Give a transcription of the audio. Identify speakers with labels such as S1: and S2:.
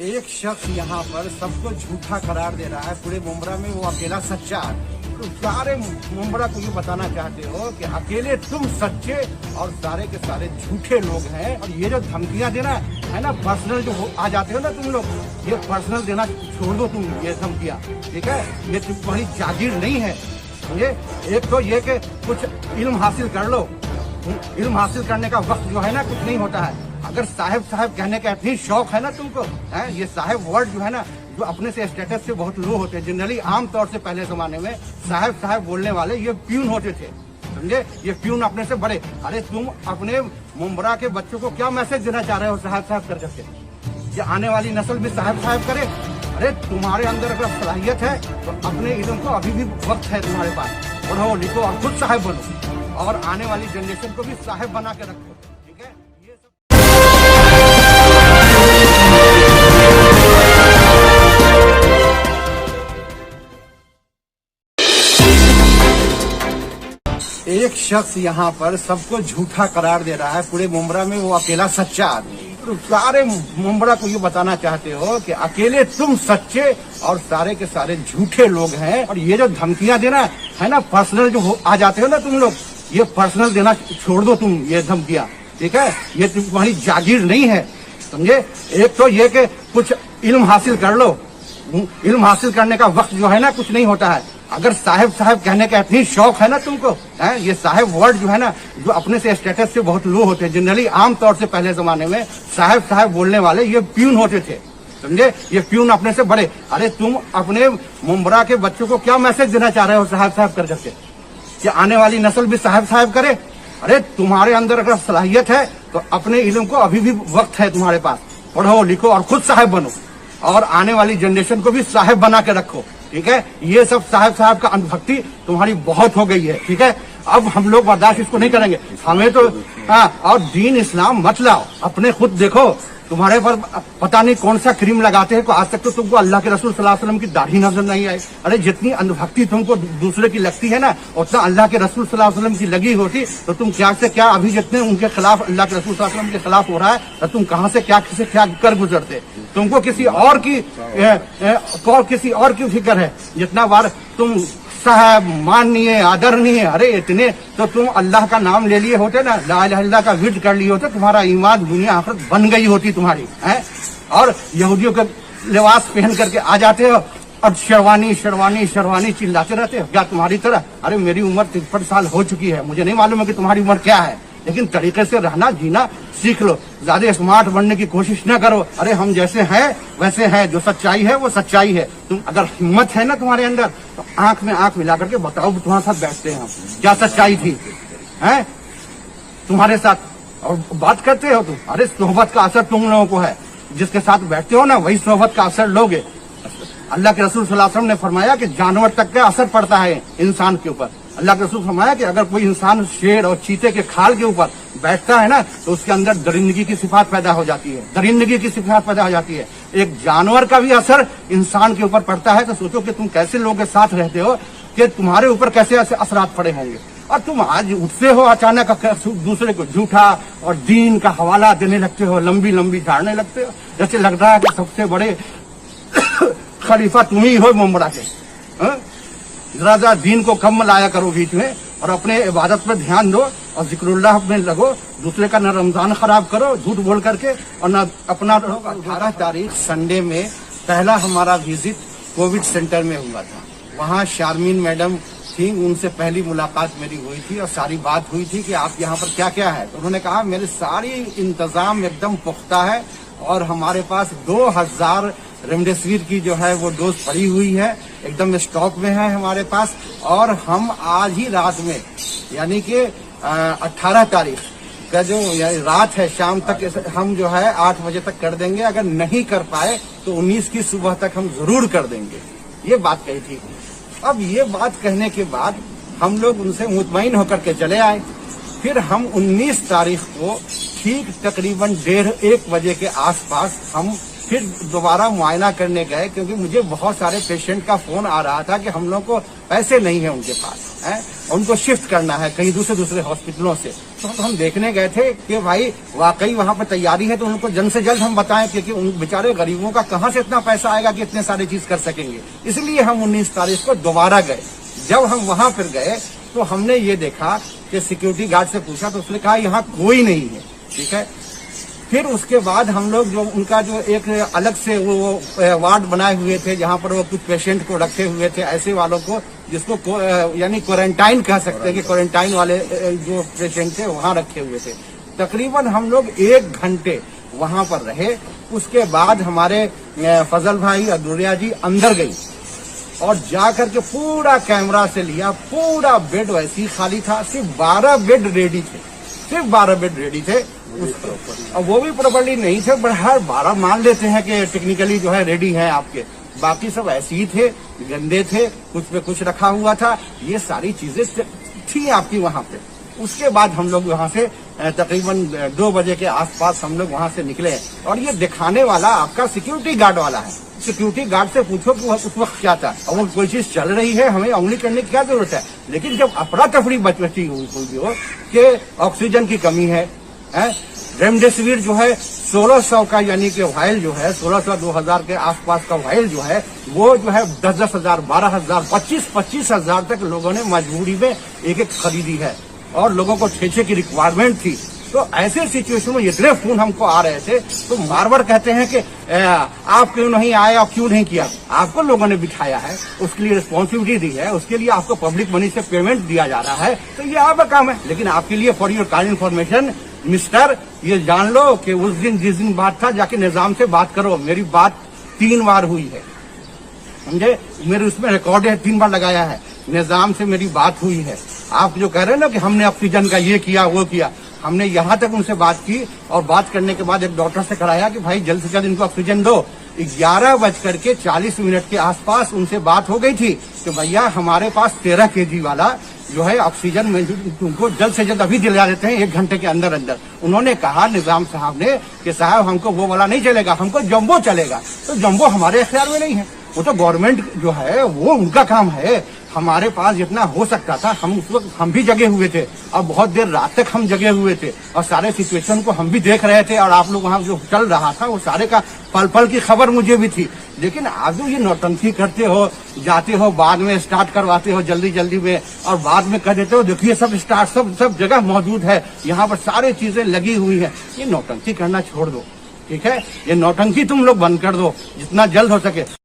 S1: एक शख्स यहाँ पर सबको झूठा करार दे रहा है। पूरे मुंब्रा में वो अकेला सच्चा है। तो सारे मुंब्रा को ये बताना चाहते हो कि अकेले तुम सच्चे और सारे के सारे झूठे लोग हैं। और ये जो धमकियां देना है ना, पर्सनल जो आ जाते हो ना तुम लोग, ये पर्सनल देना छोड़ दो तुम, ये धमकियां, ठीक है? ये तुम्हारी जागीर नहीं है। समझे? एक तो ये कि कुछ इल्म हासिल कर लो। इल्म हासिल करने का वक्त जो है ना कुछ नहीं होता है। अगर साहब कहने का इतनी शौक है ना तुमको, है ये साहब वर्ड जो है ना, जो अपने से स्टेटस से बहुत लो होते हैं। जनरली आम तौर से पहले जमाने में साहब बोलने वाले ये प्यून होते थे। समझे? ये प्यून अपने से बड़े। अरे तुम अपने मुंब्रा के बच्चों को क्या मैसेज देना चाह रहे हो साहब कर करके? ये आने वाली नस्ल भी साहब करे? अरे तुम्हारे अंदर अगर सलाहियत है तो अपने इल्म को अभी भी वक्त है तुम्हारे पास। पढ़ो लिखो और खुद साहब बनो और आने वाली जनरेशन को भी साहब बना के रखो। ठीक है? ये सब एक शख्स यहाँ पर सबको झूठा करार दे रहा है। पूरे मुंब्रा में वो अकेला सच्चा आदमी। तो सारे मुंब्रा को ये बताना चाहते हो कि अकेले तुम सच्चे और सारे के सारे झूठे लोग हैं। और ये जो धमकियां देना है ना, पर्सनल जो आ जाते हो ना तुम लोग, ये पर्सनल देना छोड़ दो तुम, ये धमकियां, ठीक है? ये तुम्हारी जागीर नहीं है। समझे? एक तो ये कि कुछ इल्म हासिल कर लो। इल्म हासिल करने का वक्त जो है ना कुछ नहीं होता है। अगर साहब कहने का इतनी शौक है ना तुमको, है ये साहब वर्ड जो है ना, जो अपने से स्टेटस से बहुत लो होते हैं। जनरली आम तौर से पहले जमाने में साहब बोलने वाले ये प्यून होते थे। समझे? ये प्यून अपने से बड़े। अरे तुम अपने मुंब्रा के बच्चों को क्या मैसेज देना चाह रहे हो साहब कर करके? कि आने वाली नस्ल भी साहब करे? अरे तुम्हारे अंदर अगर सलाहियत है तो अपने इल्म को अभी भी वक्त है तुम्हारे पास। पढ़ो लिखो और खुद साहब बनो और आने वाली जनरेशन को भी साहब बना के रखो। ठीक है? ये सब साहब का अंधभक्ति तुम्हारी बहुत हो गई है। ठीक है? अब हम लोग बर्दाश्त इसको नहीं करेंगे। हमें तो और दीन इस्लाम मत लाओ। अपने खुद देखो, तुम्हारे पर पता नहीं कौन सा क्रीम लगाते हैं। आज तक तो तुमको अल्लाह के रसूल सल्लल्लाहु अलैहि वसल्लम की दाढ़ी नजर नहीं आई। अरे जितनी अंधभक्ति तुमको दूसरे की लगती है ना, उतना अल्लाह के रसूल सल्लल्लाहु अलैहि वसल्लम की लगी होती तो तुम क्या से क्या अभी जितने उनके खिलाफ, अल्लाह के रसूल सल्लल्लाहु अलैहि वसल्लम के खिलाफ हो रहा है, तो तुम कहाँ से क्या कर गुजरते? तुमको किसी और की फिक्र है। जितना बार तुम साहब माननीय आदरणीय, अरे इतने तो तुम अल्लाह का नाम ले लिए होते ना, ला इलाहा इल्लल्लाह का विर्द कर लिए होते, तुम्हारा ईमान दुनिया आखिरत बन गई होती तुम्हारी, है? और यहूदियों का लिबास पहन करके आ जाते हो और शेरवानी चिल्लाते रहते हो क्या तुम्हारी तरह? अरे मेरी उम्र 53 साल हो चुकी है, मुझे नहीं मालूम है कि तुम्हारी उम्र क्या है, लेकिन तरीके से रहना जीना सीख लो। ज्यादा स्मार्ट बनने की कोशिश न करो। अरे हम जैसे हैं वैसे हैं, जो सच्चाई है वो सच्चाई है। तुम अगर हिम्मत है ना तुम्हारे अंदर तो आंख में आंख मिला करके बताओ, तुम्हारे साथ बैठते हैं हम, क्या सच्चाई थी है तुम्हारे साथ और बात करते हो तुम। अरे सोहबत का असर तुम लोगों को है, जिसके साथ बैठते हो ना वही सोहबत का असर लोगे। अल्लाह के रसूल सल्लल्लाहु अलैहि वसल्लम ने फरमाया कि जानवर तक का असर पड़ता है इंसान के ऊपर। अल्लाह के रसूल फरमाया कि अगर कोई इंसान शेर और चीते के खाल के ऊपर बैठता है ना तो उसके अंदर दरिंदगी की सिफात पैदा हो जाती है। एक जानवर का भी असर इंसान के ऊपर पड़ता है। तो सोचो कि तुम कैसे लोगों के साथ रहते हो कि तुम्हारे ऊपर कैसे ऐसे असरात पड़े होंगे। और तुम आज उठते हो अचानक दूसरे को झूठा और दीन का हवाला देने लगते हो, लंबी झाड़ने लगते हो, जैसे लग रहा है कि सबसे बड़े खलीफा तुम ही हो मुंब्रा के। जरा दीन को कम लाया करो बीच में और अपने इबादत पर ध्यान दो और जिक्रुल्लाह में लगो। दूसरे का न रमजान खराब करो झूठ बोल करके और न अपना। 18 तारीख संडे में पहला हमारा विजिट कोविड सेंटर में हुआ था। वहाँ शारमीन मैडम थी, उनसे पहली मुलाकात मेरी हुई थी और सारी बात हुई थी कि आप यहाँ पर क्या क्या है। तो उन्होंने कहा मेरे सारी इंतजाम एकदम पुख्ता है और हमारे पास 2000 रेमडेसिविर की जो है वो डोज पड़ी हुई है, एकदम स्टॉक में है हमारे पास। और हम आज ही रात में यानी कि 18 तारीख का जो रात है शाम तक हम जो है 8 बजे तक कर देंगे। अगर नहीं कर पाए तो 19 की सुबह तक हम जरूर कर देंगे। ये बात कही थी। अब ये बात कहने के बाद हम लोग उनसे मुतमईन होकर के चले आए। फिर हम 19 तारीख को ठीक तकरीबन 1:30 बजे के आसपास हम फिर दोबारा मुआयना करने गए, क्योंकि मुझे बहुत सारे पेशेंट का फोन आ रहा था कि हम लोग को पैसे नहीं है उनके पास, है उनको शिफ्ट करना है कहीं दूसरे हॉस्पिटलों से। तो हम देखने गए थे कि भाई वाकई वहाँ पर तैयारी है तो उनको जल्द से जल्द हम बताएं, क्योंकि उन बेचारे गरीबों का कहाँ से इतना पैसा आएगा कि इतने सारे चीज कर सकेंगे। इसलिए हम 19 तारीख को दोबारा गए। जब हम वहां पर गए तो हमने ये देखा कि सिक्योरिटी गार्ड से पूछा तो उसने कहा यहाँ कोई नहीं है, ठीक है। फिर उसके बाद हम लोग जो उनका जो एक अलग से वो वार्ड बनाए हुए थे जहां पर वो कुछ पेशेंट को रखे हुए थे, ऐसे वालों को जिसको यानी क्वारंटाइन कह सकते हैं कि क्वारंटाइन वाले जो पेशेंट थे वहां रखे हुए थे। तकरीबन हम लोग 1 घंटे वहां पर रहे। उसके बाद हमारे फजल भाई और दुरिया जी अंदर गई और जाकर के पूरा कैमरा से लिया। पूरा बेड वैसे ही खाली था, सिर्फ 12 बेड रेडी थे, सिर्फ 12 बेड रेडी थे। और वो भी प्रॉपर्ली नहीं थे, पर हर 12 मान लेते हैं कि टेक्निकली जो है रेडी है आपके, बाकी सब ऐसे ही थे, गंदे थे, कुछ पे कुछ रखा हुआ था। ये सारी चीजें थी आपकी वहां पे। उसके बाद हम लोग वहां से तकरीबन 2 बजे के आसपास हम लोग वहां से निकले। और ये दिखाने वाला आपका सिक्योरिटी गार्ड वाला है। सिक्योरिटी गार्ड से पूछो कि उस वक्त क्या था। और वो कोई चीज चल रही है, हमें उंगली करने की क्या जरूरत है। लेकिन जब अफरा तफरी बची हुई हो कि ऑक्सीजन की कमी है, रेमडेसिविर जो है 1600 का, यानी कि वायल जो है 1600-2000 के आसपास का वायल जो है वो जो है 10-10 हजार, 12,000, 25-25 हजार तक लोगों ने मजबूरी में एक खरीदी है। और लोगों को 6 की रिक्वायरमेंट थी। तो ऐसे सिचुएशन में इतने फोन हमको आ रहे थे तो बार बार कहते हैं कि आप क्यों नहीं आए और क्यों नहीं किया। आपको लोगों ने बिठाया है, उसके लिए रिस्पॉन्सिबिलिटी दी है, उसके लिए आपको पब्लिक मनी से पेमेंट दिया जा रहा है, तो ये आपका काम है। लेकिन आपके लिए for your kind information mister, ये जान लो कि उस दिन जिस दिन बात था जाके निजाम से बात करो। मेरी बात 3 बार हुई है, समझे, मेरे उसमें रिकॉर्ड है, 3 बार लगाया है। निजाम से मेरी बात हुई है। आप जो कह रहे हैं ना कि हमने ऑक्सीजन का ये किया वो किया, हमने यहाँ तक उनसे बात की और बात करने के बाद एक डॉक्टर से कराया कि भाई जल्द से जल्द इनको ऑक्सीजन दो। 11:40 के आसपास उनसे बात हो गई थी कि भैया हमारे पास 13 kg वाला जो है ऑक्सीजन में तुमको जल्द से जल्द अभी दिला देते हैं 1 घंटे के अंदर अंदर। उन्होंने कहा निजाम साहब ने कि साहब हमको वो वाला नहीं चलेगा, हमको जम्बो चलेगा। तो जम्बो हमारे अख्तियार में नहीं है, वो तो गवर्नमेंट जो है वो उनका काम है। हमारे पास जितना हो सकता था हम उस वक्त हम भी जगे हुए थे और बहुत देर रात तक हम जगे हुए थे और सारे सिचुएशन को हम भी देख रहे थे। और आप लोग वहाँ जो चल रहा था वो सारे का पल पल की खबर मुझे भी थी। लेकिन आप जो ये नौटंकी करते हो, जाते हो बाद में स्टार्ट करवाते हो जल्दी जल्दी में और बाद में कह देते हो देखिए सब स्टार्ट सब जगह मौजूद है, यहाँ पर सारी चीजें लगी हुई है। ये नौटंकी करना छोड़ दो, ठीक है। ये नौटंकी तुम लोग बंद कर दो जितना जल्द हो सके।